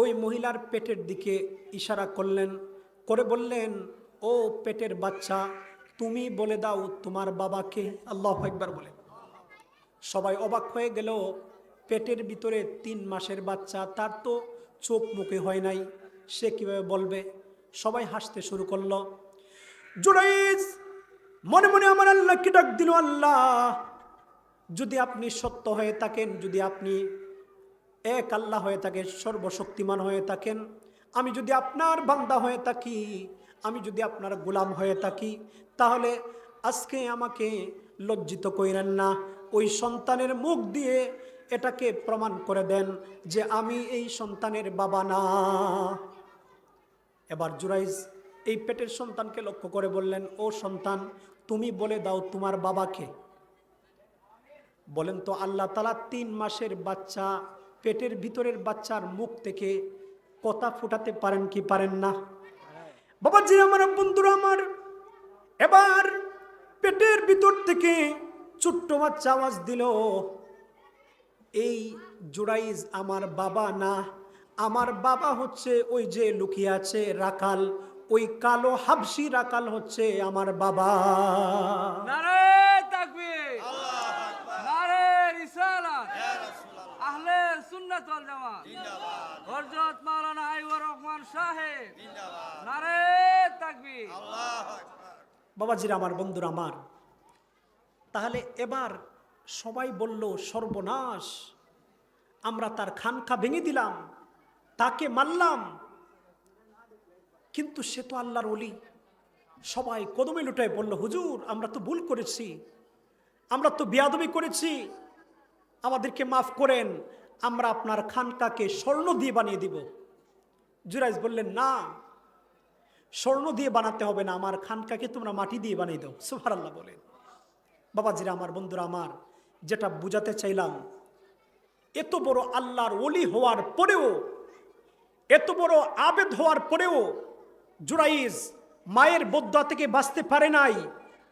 ওই মহিলার পেটের দিকে ইশারা করলেন, করে বললেন, ও পেটের বাচ্চা, তুমি বলে দাও তোমার বাবাকে। আল্লাহু আকবার বলেন। সবাই অবাক হয়ে গেল, পেটের ভিতরে 3 মাসের বাচ্চা, তার তো চোখ মুখে হয় নাই, সে কিভাবে বলবে? সবাই হাসতে শুরু করলো। জুরাইজ মনে মনে আমার আল্লাহকে ডাক দিল, আল্লাহ যদি আপনি সত্য হয়ে থাকেন, যদি আপনি এক আল্লাহ হয়ে থাকেন, সর্বশক্তিমান হয়ে থাকেন, আমি যদি আপনার বান্দা হয়ে থাকি, আমি যদি আপনার গোলাম হয়ে থাকি, তাহলে আজকে আমাকে লজ্জিত কইরেন না, ওই সন্তানের মুখ দিয়ে এটাকে প্রমাণ করে দেন যে আমি এই সন্তানের বাবা না। এবার জুরাইজ এই পেটের সন্তানকে লক্ষ্য করে বললেন, ও সন্তান, তুমি বলে দাও তোমার বাবাকে। বলেন তো আল্লাহ তাআলা 3 মাসের বাচ্চা, পেটের ভিতরের বাচ্চার মুখ থেকে কথা ফুটাতে পারেন কি পারেন না? বাবাজি আমার, বন্ধুরা আমার, এবার পেটের ভিতর থেকে ছোট্ট বাচ্চা আওয়াজ দিল, এই জুরাইজ আমার বাবা না, আমার বাবা হচ্ছে ওই যে লুকিয়ে আছে রাখাল, ওই কালো হাবশি রাখাল হচ্ছে আমার বাবা। নারে তাকবীর, আল্লাহু আকবার, নারে রিসালাত, ইয়া রাসূলুল্লাহ, আহলে সুন্নাত ওয়াল জামাত জিন্দাবাদ, হযরত মাওলানা আইয়ুব রহমান সাহেব জিন্দাবাদ, নারে তাকবীর, আল্লাহু আকবার। বাবাজিরা আমার, বন্ধুরা আমার, তাহলে এবার সবাই বলল, সর্বনাশ, আমরা তার খানকা ভেঙে দিলাম, তাকে মারলাম, কিন্তু সে তো আল্লাহর ওলি। সবাই কদমে লুটায় বলল, হুজুর আমরা তো ভুল করেছি, আমরা তো বেয়াদবি করেছি, আমাদেরকে মাফ করেন, আমরা আপনার খানকাকে স্বর্ণ দিয়ে বানিয়ে দিব। জুরাইজ বললেন, না, স্বর্ণ দিয়ে বানাতে হবে না, আমার খানকাকে তোমরা মাটি দিয়ে বানিয়ে দাও। সুবহানাল্লাহ বলেন। বাবাজিরা আমার, বন্ধুরা আমার, যেটা বুঝাতে চাইলাম, এত বড় আল্লাহর ওলি হওয়ার পরেও, এত বড় আবেদ হওয়ার পরেও জুরাইজ মায়ের বদদোয়া থেকে বাঁচতে পারে নাই।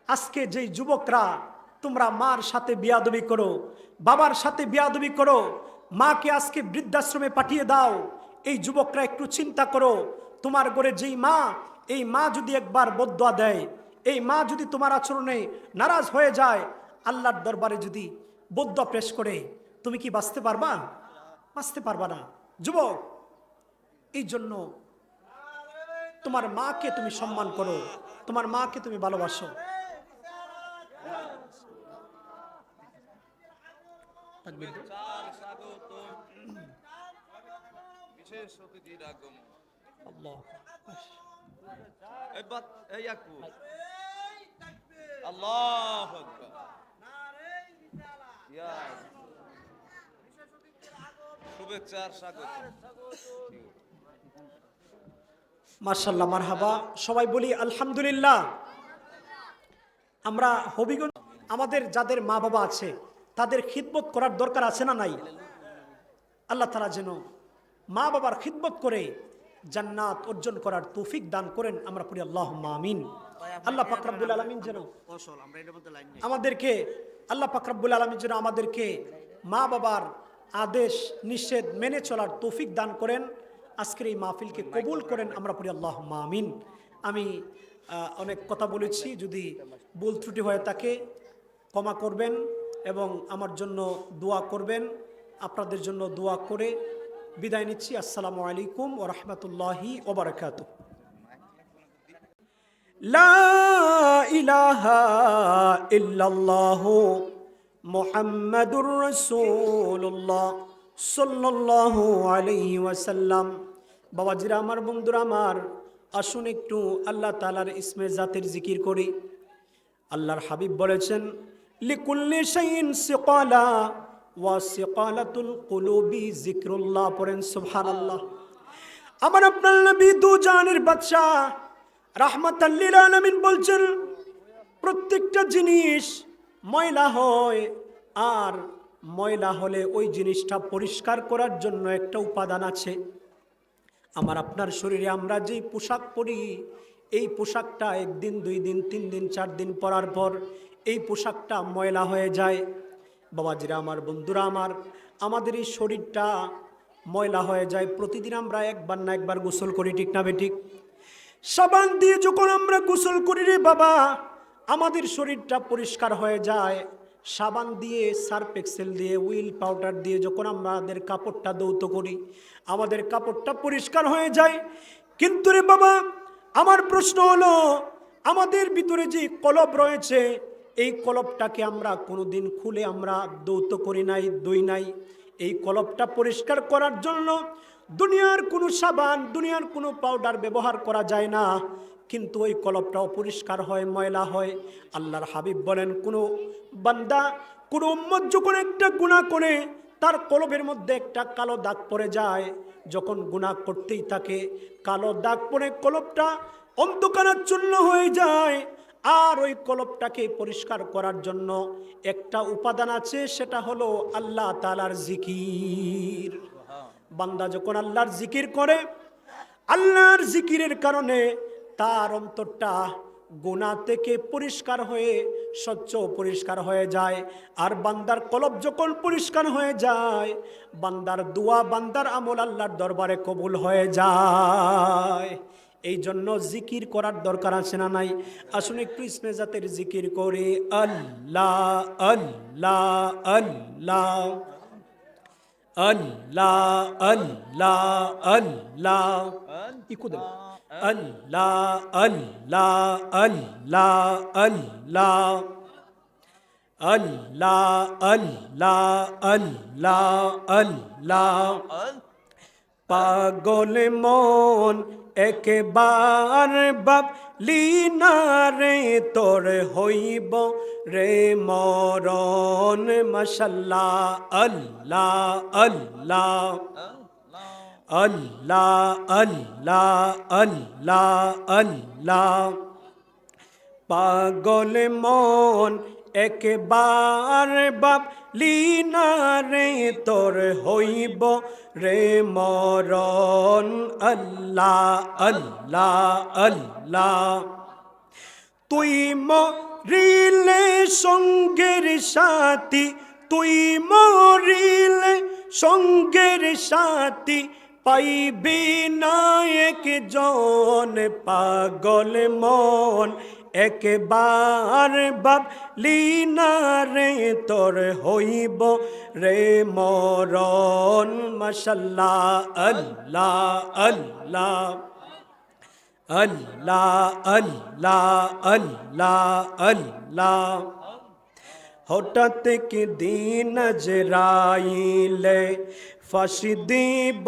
আজকে যেই যুবকরা তোমরা মার সাথে বিয়াদবি করো, বাবার সাথে বিয়াদবি করো, মাকে আজকে বৃদ্ধাশ্রমে পাঠিয়ে দাও। এই যুবকরা একটু চিন্তা করো, তোমার ঘরে যেই মা, এই মা যদি একবার বদদুয়া দেয়, এই মা যদি তোমার আচরণে নারাজ হয়ে যায়, আল্লাহর দরবারে যদি বদদুয়া পেশ করে, তুমি কি বাঁচতে পারবা? বাঁচতে পারবা না। যুবক, এই জন্য তোমার মাকে তুমি সম্মান করো, তোমার মাকে তুমি ভালোবাসো। বিশেষ অতিথির আগমন। আল্লাহ আল্লাহু আকবার। শুভেচ্ছার স্বাগত। মাশাআল্লাহ, মারহাবা। সবাই বলি আলহামদুলিল্লাহ। আমরা হবিগঞ্জ আমাদের যাদের মা বাবা আছে তাদের খিদমত করার দরকার আছে না নাই? আল্লাহ তাআলা যেন মা বাবার খিদমত করে জান্নাত অর্জন করার তৌফিক দান করেন, আমরা পড়ি আল্লাহুম্মা আমিন। আল্লাহ পাক রব্বুল আলামিন যেন আমাদেরকে আল্লাহ পাক রব্বুল আলামিন যেন আমাদেরকে মা বাবার আদেশ নিষেধ মেনে চলার তৌফিক দান করেন, আজকের এই মাহফিলকে কবুল করেন, আমরা পড়ি আল্লাহুম্মা আমিন। আমি অনেক কথা বলেছি, যদি ভুল ত্রুটি হয়ে থাকে ক্ষমা করবেন এবং আমার জন্য দোয়া করবেন। আপনাদের জন্য দোয়া করে বিদায় নিচ্ছি। আসসালামু আলাইকুম ওয়া রাহমাতুল্লাহি ওয়া বারাকাতুহু। লা ইলাহা ইল্লাল্লাহু মুহাম্মাদুর রাসূলুল্লাহ সাল্লাল্লাহু আলাইহি ওয়াসাল্লাম। বাবাজিরা আমার, বন্ধুরা আমার, আসুন একটু আল্লাহ তাআলার ইসমে জাতের জিকির করি। আল্লাহর হাবিব বলেছেন, লিকুল্লি শাইইন সিকালা ওয়া সিকালাতুল কুলুবি যিকরুল্লাহ। পড়েন সুবহানাল্লাহ। আমার আপনার নবী দু জাহানের বাদশা রাহমাতাল লিল আলামিন বলছেন, প্রত্যেকটা জিনিস ময়লা হয়, আর ময়লা হলে ওই জিনিসটা পরিষ্কার করার জন্য একটা উপাদান আছে। আমার আপনার শরীরে আমরা যেই পোশাক পরি, এই পোশাকটা একদিন, 2 দিন, 3 দিন, 4 দিন পরার পর এই পোশাকটা ময়লা হয়ে যায়। বাবাজিরা আমার, বন্ধুরা আমার, আমাদের এই শরীরটা ময়লা হয়ে যায়। প্রতিদিন আমরা একবার না একবার গোসল করি, ঠিক না বেঠিক? সাবান দিয়ে যখন আমরা গোসল করি রে বাবা, আমাদের শরীরটা পরিষ্কার হয়ে যায়। সাবান দিয়ে, সার্ফ এক্সেল দিয়ে, হুইল পাউডার দিয়ে যখন আমাদের কাপড়টা ধৌত করি, আমাদের কাপড়টা পরিষ্কার হয়ে যায়। কিন্তু রে বাবা, আমার প্রশ্ন হলো, আমাদের ভিতরে যে কলব রয়েছে, এই কলবটাকে আমরা কোনোদিন খুলে আমরা ধৌত করি নাই, ধুই নাই। এই কলবটা পরিষ্কার করার জন্য দুনিয়ার কোনো সাবান, দুনিয়ার কোনো পাউডার ব্যবহার করা যায় না, কিন্তু ওই কলবটাও পরিষ্কার হয়, ময়লা হয়। আল্লাহর হাবিব বলেন, কোনো বান্দা, কোনো উম্মত যখন একটা গুনাহ করে, তার কলবের মধ্যে একটা কালো দাগ পড়ে যায়, যখন গুনাহ করতেই থাকে, কালো দাগ পড়ে কলবটা অন্ধকারাচ্ছন্ন হয়ে যায়। আর ওই কলবটাকে পরিষ্কার করার জন্য একটা উপাদান আছে, সেটা হলো আল্লাহ তাআলার জিকির। বান্দা যখন আল্লাহর জিকির করে, আল্লাহর জিকিরের কারণে তার অন্তরটা গুনাহ থেকে পরিষ্কার হয়ে স্বচ্ছ পরিষ্কার হয়ে যায়। আর বান্দার কলব যখন পরিষ্কার হয়ে যায়, বান্দার দোয়া, বান্দার আমল আল্লাহর দরবারে কবুল হয়ে যায়। এই জন্য জিকির করার দরকার আছে না নাই? আসুন একটু ইসমে জাতের জিকির করে। আল্লাহ আল্লাহ আল্লাহ আল্লাহ আল্লাহ আল্লাহ ইকুদে আল্লাহ আল্লাহ আল্লাহ আল্লাহ আল্লাহ আল্লাহ আল্লাহ আল্লাহ। পাগল মন একবার বাবলি না রে, তোর হইব রে মরণ। মাশাল্লাহ আল্লাহ আল্লাহ আল্লাহ আল্লাহ আল্লাহ আল্লাহ। পাগল মন একবার বাবলি না রে, তোর হইব রে মরণ। আল্লাহ আল্লাহ আল্লাহ। তুই রিলে সঙ্গের সাথী, তুই মরিলে সঙ্গের সাথী, পাইবি না একজন পাগল মন। একবার ভাবলি না রে তোর হইব রে মরণ। মাশাল্লাহ আল্লাহ আল্লাহ আল্লাহ আল্লাহ আল্লাহ আল্লাহ। হঠাৎ কি দিন আজরাইলে ফাঁসি দিব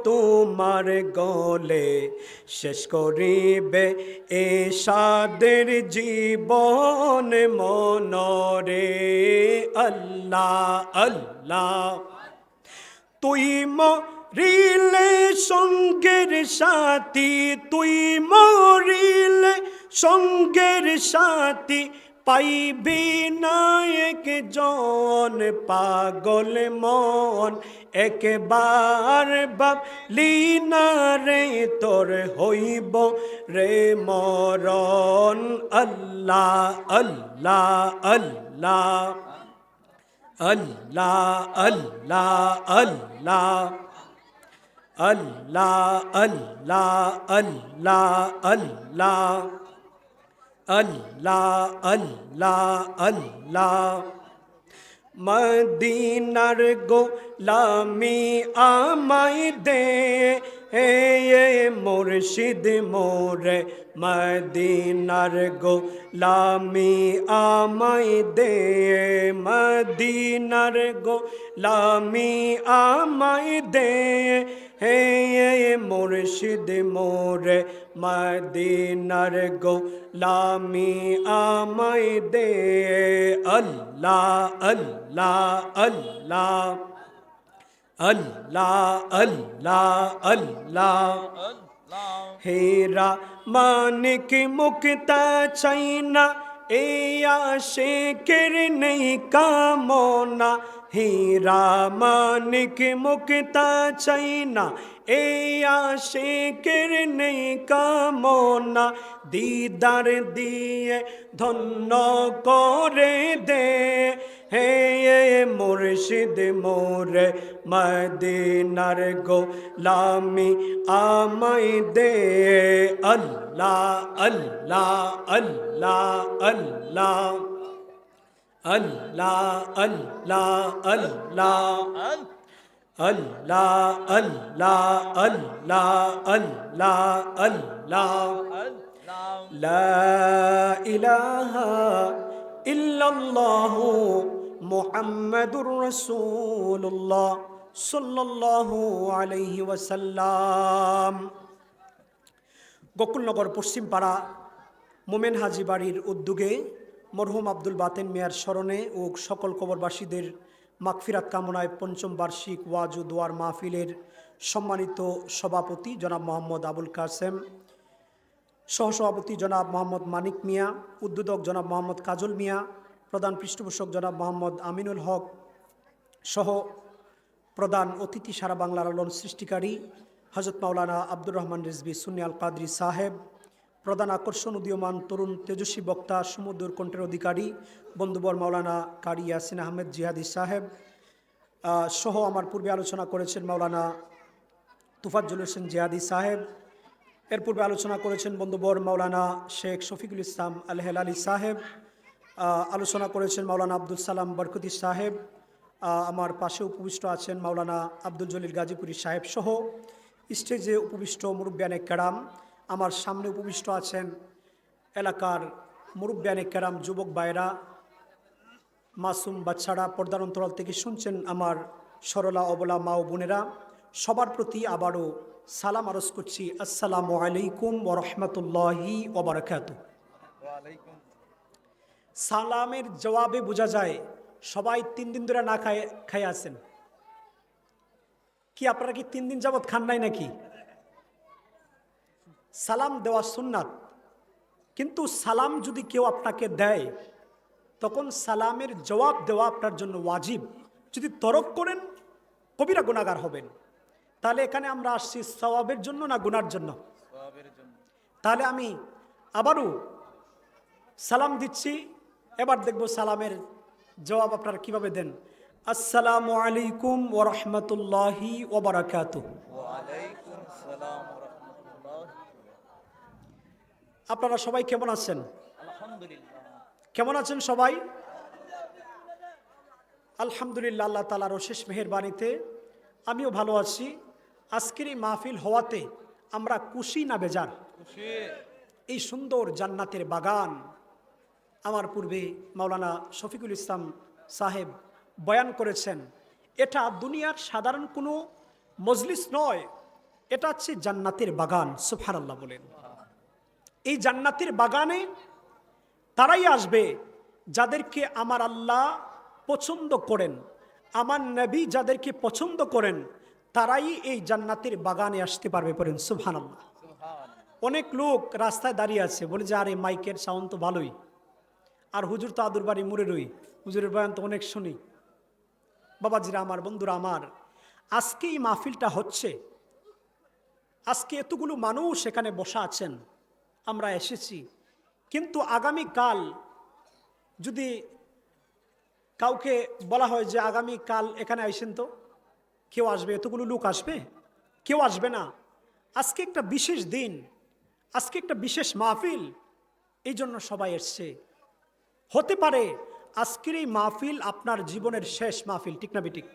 তোমার গলে, শেষ করিবে এ সাদের জীবন মনরে। আল্লাহ আল্লাহ। তুই মরিলে সঙ্গের সাথী, তুই মরিলে সঙ্গের সাথী, পাইবি না একজন পাগল মন। একবার ভাবলি না রে তোর হইব রে মরণ। আল্লাহ আল্লাহ আল্লাহ আল্লাহ আল্লাহ আল্লাহ আল্লাহ আল্লাহ আল্লাহ আল্লাহ আল্লাহ আল্লাহ আল্লাহ। মদিনার গোলামি আমায় দে হে মুর্শিদ মোরে, মদিনার গোলামি আমায় দে, মদিনার গোলামি আমায় দে হে মুর্শিদ মোরে, মদিনার গোলামি আমায় দে। আল্লাহ আল্লাহ আল্লাহ আল্লাহ আল্লাহ আল্লাহ। হেরা মানিক মুক্তা চাই না, এ আশিকের নেই কামনা। হীরা মানিক মুক্তা চাই না, এ আশিকের নেই কামনা। দিদার দিয়ে ধন্য করে দে হে মুর্শিদ মোরে, মদিনার গোলামি আমায় দে। আল্লাহ আল্লাহ আল্লাহ আল্লাহ আল্লাহ আল্লাহ আল্লাহ আল্লাহ আল্লাহ আল্লাহ আল্লাহ আল্লাহ। লা ইলাহা ইল্লাল্লাহু মুহাম্মাদুর রাসূলুল্লাহ সাল্লাল্লাহু আলাইহি ওয়াসাল্লাম। গোকুলনগর পশ্চিমপাড়া মোমেন হাজি বাড়ির উদ্যোগে মরহুম আব্দুল বাতেন মিয়ার স্মরণে ও সকল কবরবাসীদের মাগফিরাত কামনায় পঞ্চম বার্ষিক ওয়াজ ও দোয়ার মাহফিলের সম্মানিত সভাপতি জনাব মোহাম্মদ আবুল কাসেম, সহসভাপতি জনাব মোহাম্মদ মানিক মিয়া, উদ্বোধক জনাব মোহাম্মদ কাজল মিয়া, প্রধান পৃষ্ঠপোষক জনাব মোহাম্মদ আমিনুল হক সহ প্রধান অতিথি সারা বাংলার আলোড়ন সৃষ্টিকারী হযরত মাওলানা আব্দুর রহমান রিজভী সুন্নি আল কাদরি সাহেব, প্রধান আকর্ষণ উদীয়মান তরুণ তেজস্বী বক্তা সুমধুর কণ্ঠের অধিকারী বন্ধুবর মাওলানা কারি ইয়াসিন আহমেদ জিহাদি সাহেব সহ আমার পূর্বে আলোচনা করেছেন মাওলানা তুফাজ্জল হোসেন জিহাদি সাহেব। এর পূর্বে আলোচনা করেছেন বন্ধুবর মাওলানা শেখ শফিকুল ইসলাম আল হেলালি সাহেব, আলোচনা করেছেন মাওলানা আব্দুল সালাম বরকতি সাহেব, আমার পাশে উপবিষ্ট আছেন মাওলানা আব্দুল জলিল গাজীপুরি সাহেব সহ স্টেজে উপবিষ্ট মুরব্বিয়ানে কেরাম, আমার সামনে উপবিষ্ট আছেন এলাকার মুরব্বিয়ানে কেরাম, যুবক ভাইরা, মাসুম বাচ্চারা, পর্দার অন্তরাল থেকে শুনছেন আমার সরলা অবলা মা ও বোনেরা, সবার প্রতি আবারও সালাম আরজ করছি। আসসালামু আলাইকুম ওয়া রাহমাতুল্লাহি ওয়া বারাকাতুহু। সালামের জবাবে বোঝা যায় সবাই 3 দিন ধরে না খাই আছেন। কি আপনারা কি 3 দিন যাবত খান নাই নাকি? সালাম দেওয়া সুন্নাত, কিন্তু সালাম যদি কেউ আপনাকে দেয় তখন সালামের জবাব দেওয়া আপনার জন্য ওয়াজিব। যদি তরক করেন কবিরা গুনাহগার হবেন। তাহলে এখানে আমরা আসছি সওয়াবের জন্য না গুনার জন্য? তাহলে আমি আবারও সালাম দিচ্ছি এবার দেখব সালামের জবাব আপনারা কিভাবে দেন। আসসালামু আলাইকুম ওয়া রাহমাতুল্লাহি ওয়া বারাকাতুহু। আপনারা সবাই কেমন আছেন? কেমন আছেন সবাই? আলহামদুলিল্লাহ, আল্লাহ তাআলার অশেষ মেহেরবানিতে আমিও ভালো আছি। আজকের এই মাহফিল হওয়াতে আমরা খুশি না বেজার? এই সুন্দর জান্নাতের বাগান আমার পূর্বে মাওলানা শফিকুল ইসলাম সাহেব বয়ান করেছেন। এটা দুনিয়ার সাধারণ কোনো মজলিস নয়, এটা হচ্ছে জান্নাতের বাগান। সুবহানাল্লাহ বলেন। এই জান্নাতের বাগানে তারাই আসবে যাদেরকে আমার আল্লাহ পছন্দ করেন, আমার নবী যাদেরকে পছন্দ করেন, তারাই এই জান্নাতের বাগানে আসতে পারবে। পড়েন সুবহানাল্লাহ। অনেক লোক রাস্তায় দাঁড়িয়ে আছে, বলে যে আরে মাইকের সাউন্ড তো ভালোই, আর হুজুর তো আদুর বাড়ি মুড়ে রই, হুজুরের বয়ান তো অনেক শুনি। বাবাজিরা আমার, বন্ধুরা আমার, আজকে এই মাহফিলটা হচ্ছে, আজকে এতগুলো মানুষ এখানে বসা আছেন, আমরা এসেছি, কিন্তু আগামীকাল যদি কাউকে বলা হয় যে আগামীকাল এখানে আইসেন, তো কেউ আসবে? এতগুলো লোক আসবে? কেউ আসবে না। আজকে একটা বিশেষ দিন, আজকে একটা বিশেষ মাহফিল, এই জন্য সবাই এসছে। হতে পারে আজকের এই মাহফিল আপনার জীবনের শেষ মাহফিল, ঠিক না বেঠিক?